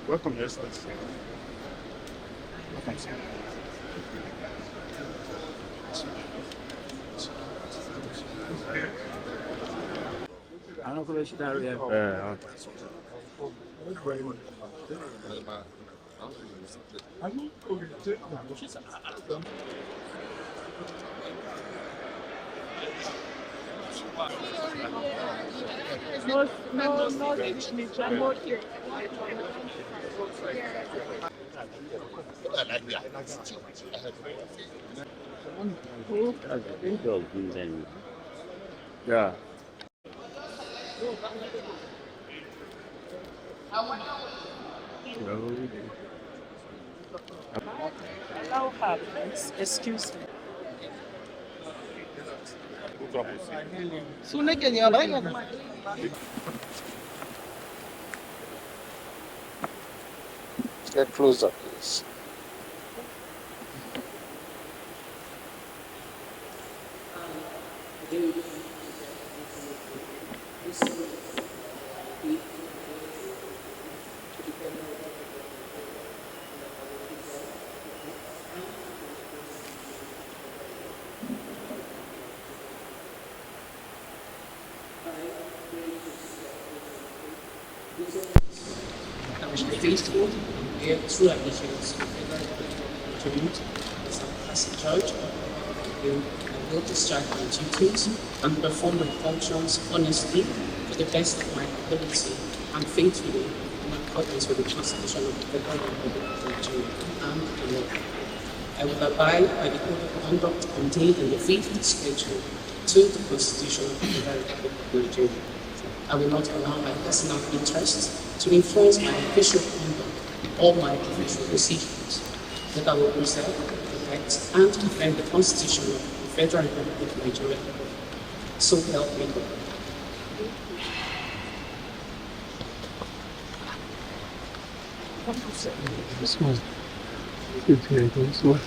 Welcome, yes, let's see. Welcome, sir. I don't know if that yet. Yeah. Allow her, please. Excuse me. Get closer, please. I wish be faithful and bear true allegiance to the as a judge. I will discharge my duties and perform my functions honestly to the best of my ability and faithfully in accordance with the Constitution of the Federal Republic of Nigeria and the law. I will abide by the code of conduct contained in the fifth schedule to the Constitution of the Federal Republic of Nigeria. I will not allow my personal interests to influence my official conduct or my official decisions. That I will preserve, protect, and defend the Constitution of the Federal Republic of Nigeria. So help me God. This one. This one.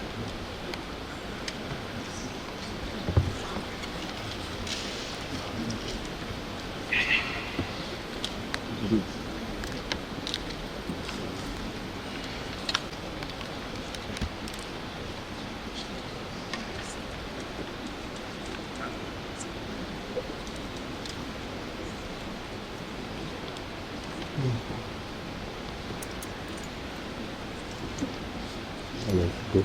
Good.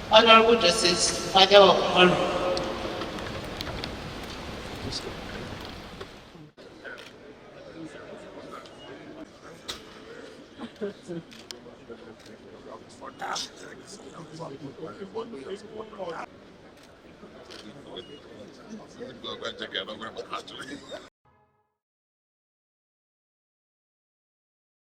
Honorable Justice, Father of Honor.